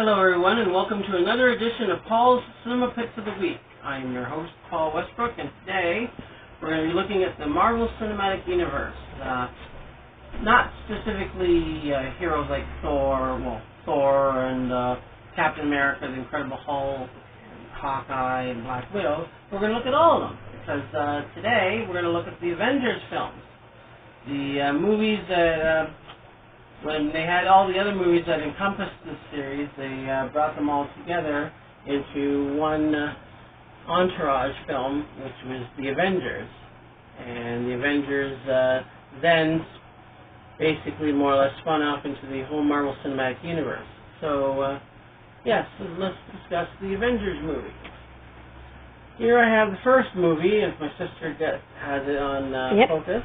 Hello everyone, and welcome to another edition of Paul's Cinema Picks of the Week. I'm your host, Paul Westbrook, and today we're going to be looking at the Marvel Cinematic Universe. Not specifically heroes like Thor and Captain America, the Incredible Hulk, and Hawkeye, and Black Widow. We're going to look at all of them, because today we're going to look at the Avengers films. The movies that... when they had all the other movies that encompassed this series, they brought them all together into one entourage film, which was the Avengers. And the Avengers then basically more or less spun off into the whole Marvel Cinematic Universe. So, so let's discuss the Avengers movie. Here I have the first movie, if my sister has it on focus.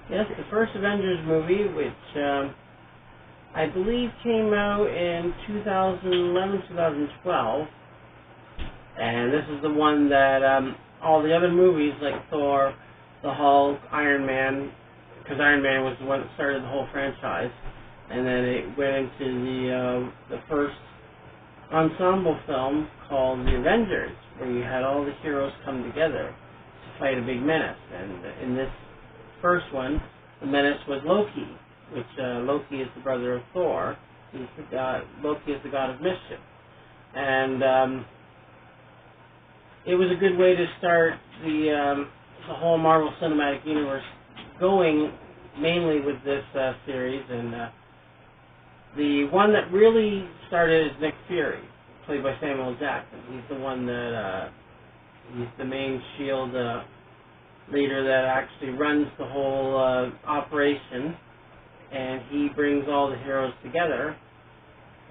Yes, the first Avengers movie, which... I believe came out in 2011, 2012, and this is the one that all the other movies like Thor, the Hulk, Iron Man, because Iron Man was the one that started the whole franchise, and then it went into the first ensemble film called The Avengers, where you had all the heroes come together to fight a big menace, and in this first one, the menace was Loki. Which Loki is the brother of Thor. He's the god. Loki is the god of mischief, and it was a good way to start the whole Marvel Cinematic Universe going, mainly with this series. And the one that really started is Nick Fury, played by Samuel Jackson. He's the one that he's the main Shield leader that actually runs the whole operation. And he brings all the heroes together,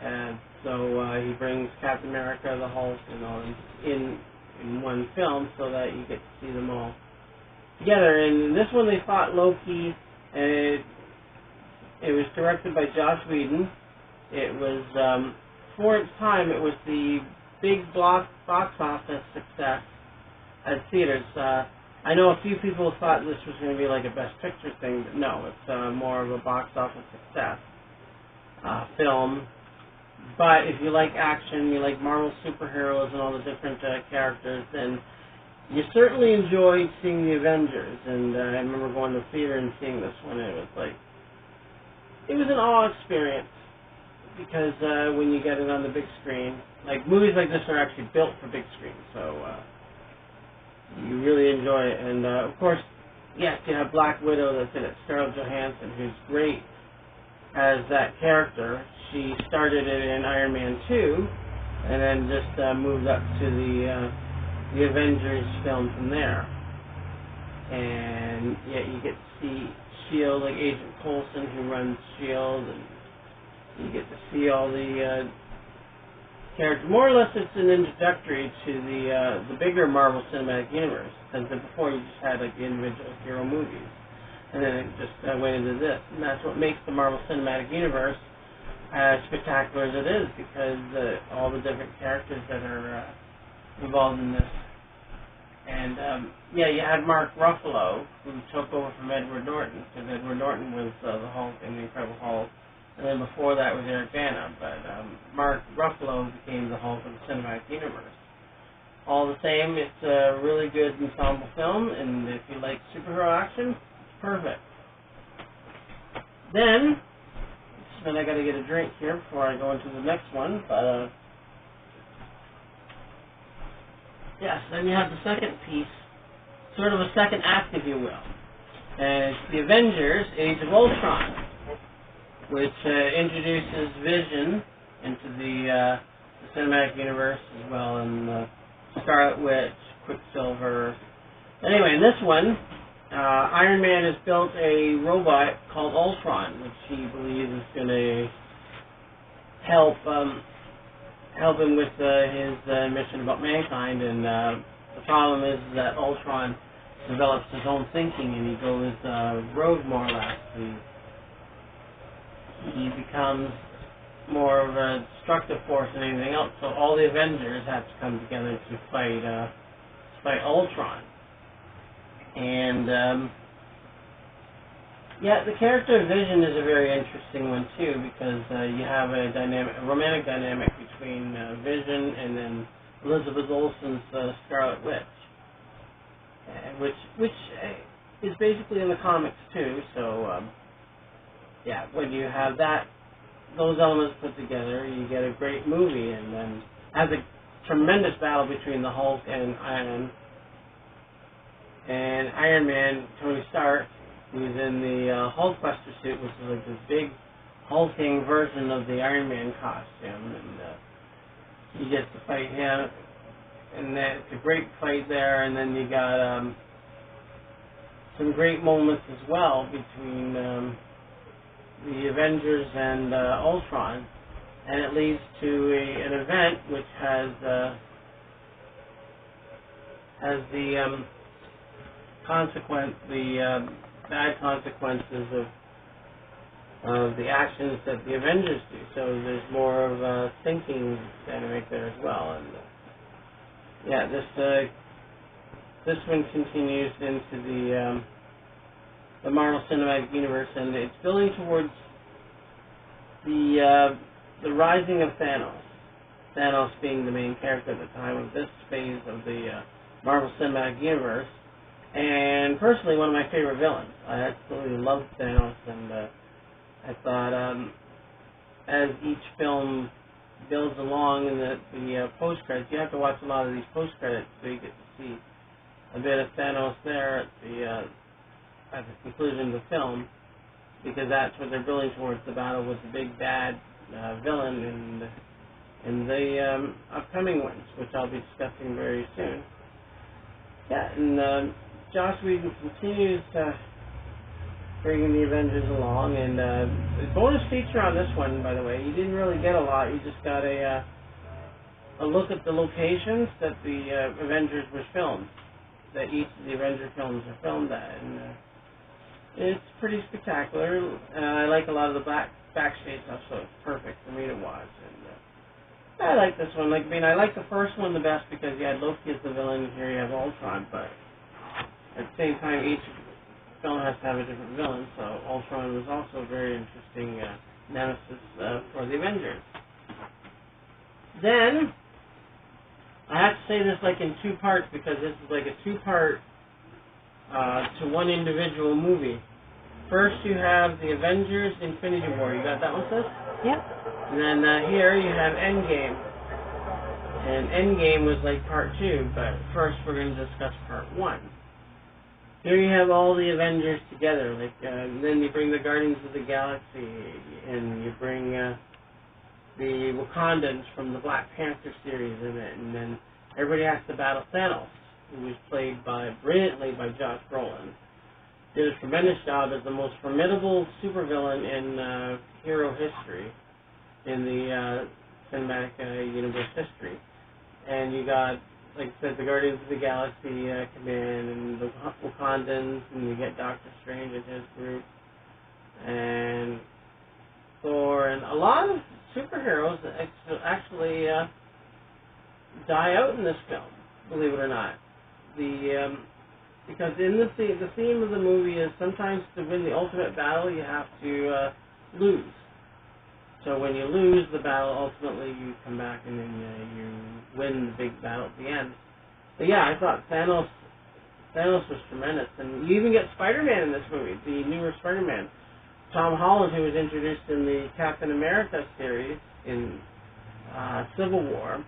and so he brings Captain America, the Hulk, and all in one film, so that you get to see them all together. And in this one, they fought Loki, and it was directed by Joss Whedon. It was for its time, it was the big box office success at theaters. I know a few people thought this was going to be like a Best Picture thing, but no, it's more of a box office success film. But if you like action, you like Marvel superheroes and all the different characters, then you certainly enjoyed seeing the Avengers. And I remember going to the theater and seeing this one. It was an awe experience, because when you get it on the big screen, like movies like this are actually built for big screens, so you really enjoy it. And of course, yes, you have Black Widow that's in it, Scarlett Johansson, who's great as that character. She started it in Iron Man 2, and then just moved up to the Avengers film from there. And yeah, you get to see Shield, like Agent Coulson, who runs Shield, and you get to see all the characters. More or less, it's an introductory to the bigger Marvel Cinematic Universe, because before you just had like the individual hero movies, and then it just went into this, and that's what makes the Marvel Cinematic Universe as spectacular as it is, because all the different characters that are involved in this. And you had Mark Ruffalo, who took over from Edward Norton, because Edward Norton was the Hulk in the Incredible Hulk. And then before that was Eric Bana, but Mark Ruffalo became the Hulk of the Cinematic Universe. All the same, it's a really good ensemble film, and if you like superhero action, it's perfect. Then I got to get a drink here before I go into the next one, but then you have the second piece, sort of a second act, if you will. And it's the Avengers: Age of Ultron, which introduces Vision into the cinematic universe as well, and Scarlet Witch, Quicksilver. Anyway, in this one, Iron Man has built a robot called Ultron, which he believes is going to help him with his mission about mankind. And the problem is that Ultron develops his own thinking, and he goes rogue, more or less. He becomes more of a destructive force than anything else. So all the Avengers have to come together to fight Ultron. And Yeah, the character of Vision is a very interesting one too, because you have a romantic dynamic between Vision and then Elizabeth Olsen's Scarlet Witch, which is basically in the comics too. So yeah, when you have those elements put together, you get a great movie, and then has a tremendous battle between the Hulk and Iron Man, Tony Stark. He's in the Hulkbuster suit, which is like this big hulking version of the Iron Man costume, and he gets to fight him, and it's a great fight there. And then you got some great moments as well between the Avengers and Ultron, and it leads to an event which has the bad consequences of the actions that the Avengers do. So there's more of a thinking dynamic there as well. And yeah, this one continues into the Marvel Cinematic Universe, and it's building towards the rising of Thanos. Thanos being the main character at the time of this phase of the Marvel Cinematic Universe. And personally, one of my favorite villains. I absolutely loved Thanos, and I thought as each film builds along in the post-credits, you have to watch a lot of these post-credits so you get to see a bit of Thanos there at the conclusion of the film, because that's what they're building towards, the battle with the big bad villain in the upcoming ones, which I'll be discussing very soon. Yeah, and Joss Whedon continues bringing the Avengers along, and the bonus feature on this one, by the way, you didn't really get a lot. You just got a look at the locations that the Avengers was filmed, that each of the Avenger films are filmed at, and it's pretty spectacular. I like a lot of the backstage stuff, so it's perfect for me to watch. And I like this one. I like the first one the best because you had Loki as the villain, and here you have Ultron, but at the same time, each film has to have a different villain, so Ultron was also a very interesting nemesis for the Avengers. Then, I have to say this in two parts, because this is a two-part to one individual movie. First, you have the Avengers Infinity War. You got that one, sis? Yep. And then here you have Endgame. And Endgame was part two, but first we're going to discuss part one. Here you have all the Avengers together, then you bring the Guardians of the Galaxy, and you bring the Wakandans from the Black Panther series in it, and then everybody has to battle Thanos, who was played brilliantly by Josh Brolin. Did a tremendous job as the most formidable supervillain in hero history, in the cinematic universe history. And you got, like I said, the Guardians of the Galaxy come in, and the Wakandans, and you get Doctor Strange and his group, and Thor, and a lot of superheroes actually die out in this film, believe it or not. Because in the theme of the movie is sometimes to win the ultimate battle, you have to lose. So when you lose the battle, ultimately you come back and then you win the big battle at the end. But yeah, I thought Thanos was tremendous. And you even get Spider-Man in this movie, the newer Spider-Man. Tom Holland, who was introduced in the Captain America series in Civil War,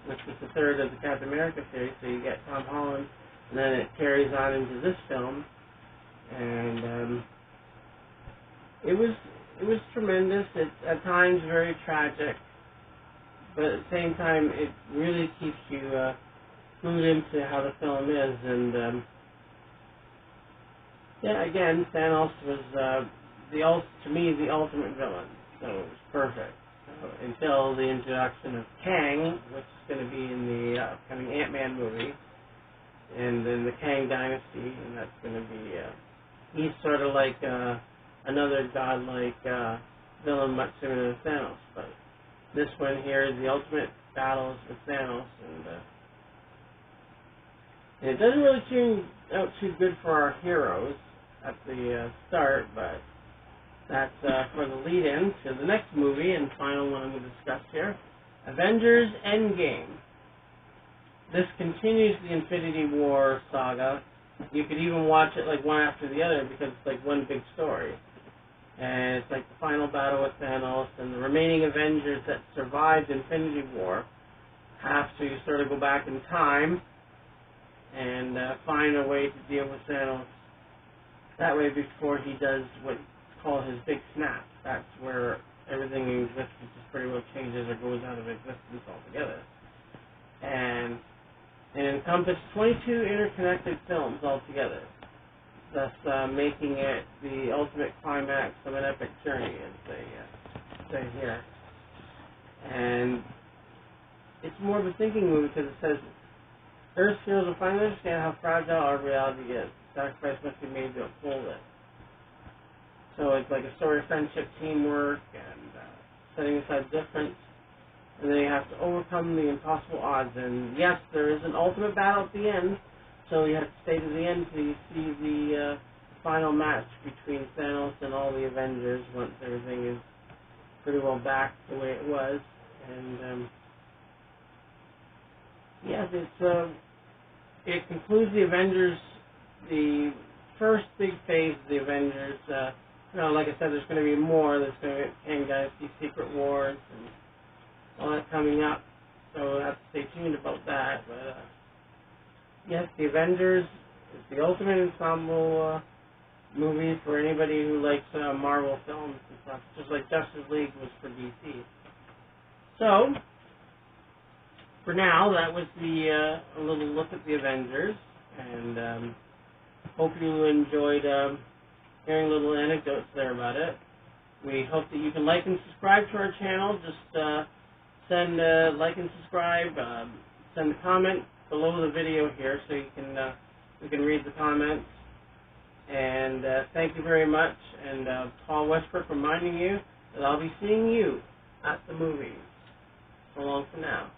which was the third of the Captain America series. So you get Tom Holland, and then it carries on into this film. And it was tremendous. It's at times very tragic, but at the same time, it really keeps you glued into how the film is. And yeah, again, Thanos was to me the ultimate villain, so it was perfect. So, until the introduction of Kang, which is going to be in the upcoming Ant-Man movie, and then the Kang Dynasty, and that's going to be he's sort of like another godlike villain, much similar to Thanos. But this one here is the ultimate battle is with Thanos, and it doesn't really turn out too good for our heroes. at the start, but that's for the lead-in to the next movie and final one I'm going to discuss here, Avengers Endgame. This continues the Infinity War saga. You could even watch it like one after the other because it's like one big story. And it's like the final battle with Thanos, and the remaining Avengers that survived Infinity War have to sort of go back in time and find a way to deal with Thanos. That way before he does what's called his big snap. That's where everything in existence just pretty well changes or goes out of existence altogether. And it encompassed 22 interconnected films altogether, thus making it the ultimate climax of an epic journey, as they say here. And it's more of a thinking movie because it says, Earth's heroes will finally understand how fragile our reality is. Sacrifice must be made to uphold it. So it's like a story of friendship, teamwork, and setting aside difference. And then you have to overcome the impossible odds. And yes, there is an ultimate battle at the end, so you have to stay to the end till you see the final match between Thanos and all the Avengers once everything is pretty well back the way it was. And yes, it concludes the Avengers, the first big phase of the Avengers. Like I said, there's going to be more. There's going to be Kang Dynasty, Secret Wars, and all that coming up. So we'll have to stay tuned about that. But yes, the Avengers is the ultimate ensemble movie for anybody who likes Marvel films and stuff, just like Justice League was for DC. So, for now, that was a little look at the Avengers, and hope you enjoyed hearing little anecdotes there about it. We hope that you can like and subscribe to our channel. Just send like and subscribe. Send a comment below the video here so you can read the comments. And thank you very much. And Paul Westbrook reminding you that I'll be seeing you at the movies. So long for now.